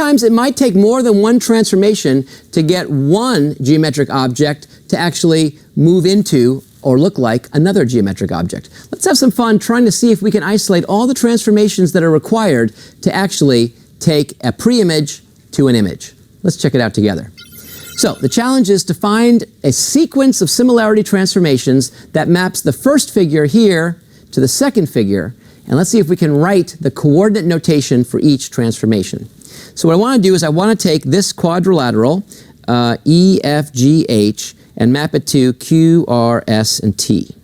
sometimes it might take more than one transformation to get one geometric object to actually move into or look like another geometric object. Let's have some fun trying to see if we can isolate all the transformations that are required to actually take a pre-image to an image. Let's check it out together. So the challenge is to find a sequence of similarity transformations that maps the first figure here to the second figure, and let's see if we can write the coordinate notation for each transformation. So what I want to do is I want to take this quadrilateral, E, F, G, H, and map it to Q, R, S, and T.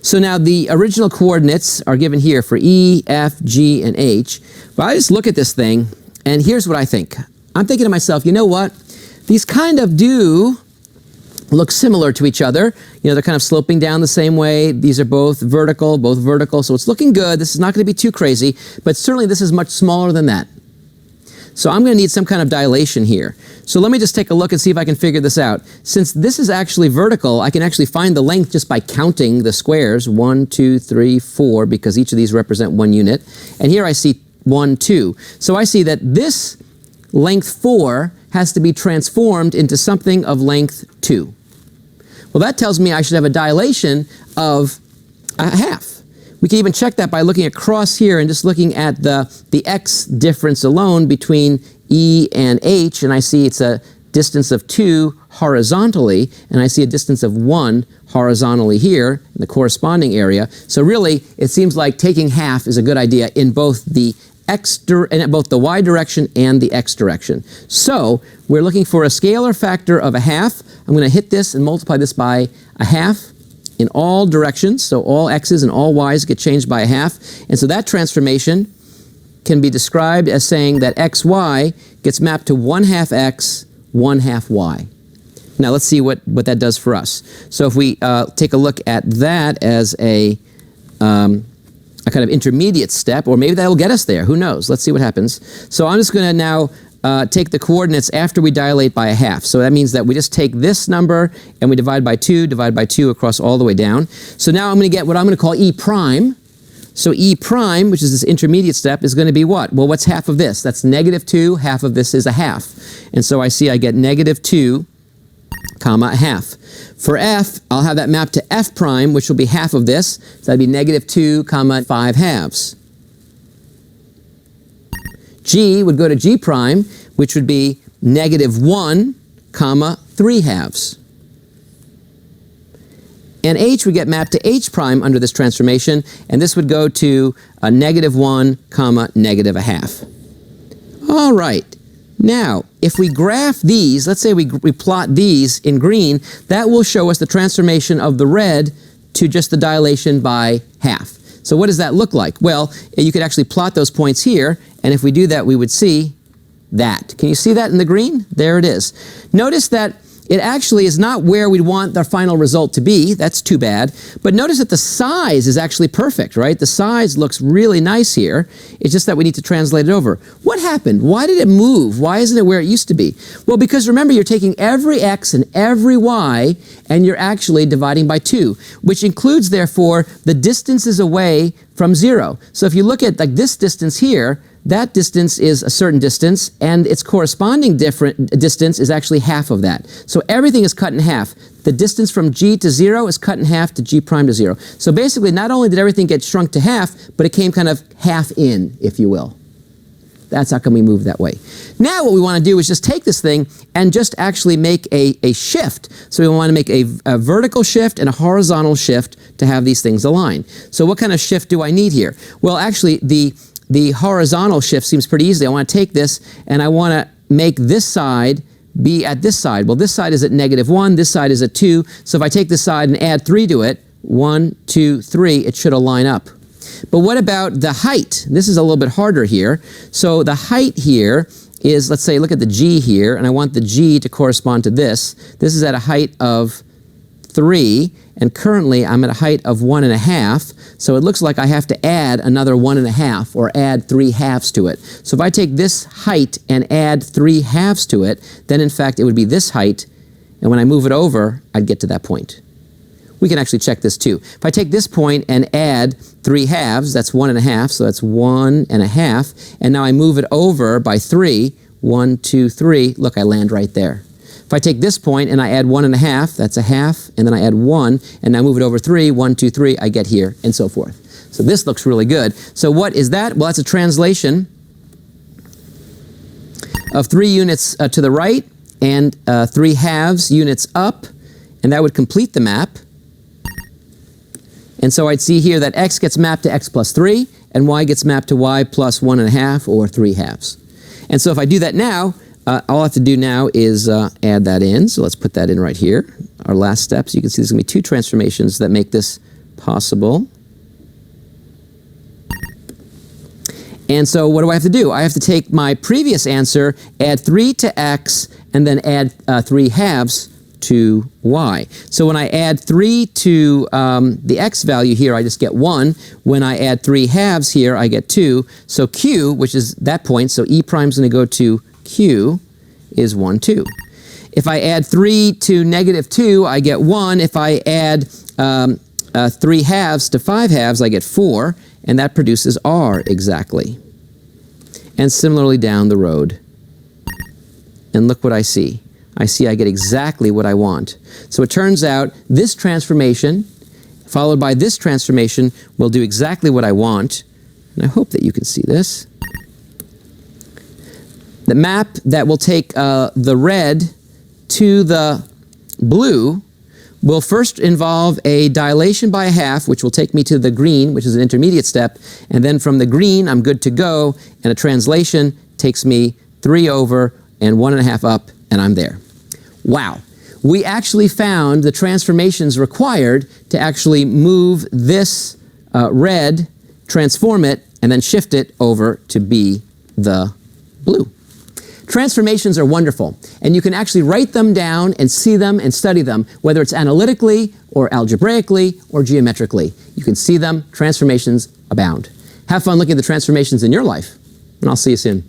So now the original coordinates are given here for E, F, G, and H. But I just look at this thing, and here's what I think. I'm thinking to myself, you know what? These kind of do look similar to each other. You know, they're kind of sloping down the same way. These are both vertical, so it's looking good. This is not going to be too crazy, but certainly this is much smaller than that. So I'm going to need some kind of dilation here. So let me just take a look and see if I can figure this out. Since this is actually vertical, I can actually find the length just by counting the squares. 1, 2, 3, 4, because each of these represent one unit. And here I see 1, 2. So I see that this length 4 has to be transformed into something of length 2. Well, that tells me I should have a dilation of a half. We can even check that by looking across here and just looking at the x difference alone between E and H, and I see it's a distance of 2 horizontally, and I see a distance of 1 horizontally here in the corresponding area. So really, it seems like taking half is a good idea in both the both the y direction and the x direction. So we're looking for a scalar factor of a half. I'm going to hit this and multiply this by a half in all directions. So all x's and all y's get changed by a half. And so that transformation can be described as saying that xy gets mapped to 1/2 x, 1/2 y. Now let's see what that does for us. So if we take a look at that as a kind of intermediate step, or maybe that'll get us there. Who knows? Let's see what happens. So I'm just going to now take the coordinates after we dilate by a half. So that means that we just take this number and we divide by 2 across all the way down. So now I'm going to get what I'm going to call E prime. So E prime, which is this intermediate step, is going to be what? Well, what's half of this? That's -2. Half of this is a half. And so I see I get -2, comma, a half. For F, I'll have that mapped to F prime, which will be half of this. So that'd be -2, comma, 5/2. G would go to G prime, which would be -1, comma, 3/2. And H would get mapped to H prime under this transformation, and this would go to a -1, comma, -1/2. All right. Now, if we graph these, let's say we plot these in green, that will show us the transformation of the red to just the dilation by half. So what does that look like? Well, you could actually plot those points here, and if we do that, we would see that. Can you see that in the green? There it is. Notice that it actually is not where we want our final result to be. That's too bad. But notice that the size is actually perfect, right? The size looks really nice here. It's just that we need to translate it over. What happened? Why did it move? Why isn't it where it used to be? Well, because remember, you're taking every x and every y, and you're actually dividing by 2, which includes, therefore, the distances away from 0. So if you look at like this distance here, that distance is a certain distance, and its corresponding distance is actually half of that. So everything is cut in half. The distance from G to 0 is cut in half to G prime to 0. So basically, not only did everything get shrunk to half, but it came kind of half in, if you will. That's how come we move that way. Now what we want to do is just take this thing and just actually make a shift. So we want to make a vertical shift and a horizontal shift to have these things align. So what kind of shift do I need here? Well, actually, the horizontal shift seems pretty easy. I want to take this and I want to make this side be at this side. Well, this side is at -1, this side is at 2. So if I take this side and add 3 to it, 1, 2, 3, it should align up. But what about the height? This is a little bit harder here. So the height here is, let's say, look at the G here, and I want the G to correspond to this. This is at a height of 3, and currently I'm at a height of 1.5, so it looks like I have to add another 1.5 or add 3/2 to it. So if I take this height and add 3/2 to it, then in fact it would be this height, and when I move it over, I'd get to that point. We can actually check this too. If I take this point and add 3/2, that's 1.5, so that's 1.5, and now I move it over by 3, 1, 2, 3, look, I land right there. If I take this point and I add 1.5, that's a half, and then I add 1, and now move it over 3, 1, 2, 3, I get here, and so forth. So this looks really good. So what is that? Well, that's a translation of 3 units to the right and 3 halves units up, and that would complete the map. And so I'd see here that x gets mapped to x plus 3, and y gets mapped to y plus 1.5 or 3 halves. And so if I do that now, all I have to do now is add that in. So let's put that in right here. Our last steps. You can see there's going to be 2 transformations that make this possible. And so what do I have to do? I have to take my previous answer, add 3 to x, and then add 3 halves to y. So when I add 3 to the x value here, I just get 1. When I add 3 halves here, I get 2. So q, which is that point, so e prime is going to go to q, is 1, 2. If I add 3 to negative 2, I get 1. If I add 3 halves to 5 halves, I get 4. And that produces r exactly. And similarly down the road. And look what I see. I see I get exactly what I want. So it turns out this transformation, followed by this transformation, will do exactly what I want. And I hope that you can see this. The map that will take the red to the blue will first involve a dilation by a half, which will take me to the green, which is an intermediate step, and then from the green, I'm good to go, and a translation takes me 3 over and 1.5 up, and I'm there. Wow. We actually found the transformations required to actually move this red, transform it, and then shift it over to be the blue. Transformations are wonderful, and you can actually write them down and see them and study them, whether it's analytically or algebraically or geometrically. You can see them. Transformations abound. Have fun looking at the transformations in your life, and I'll see you soon.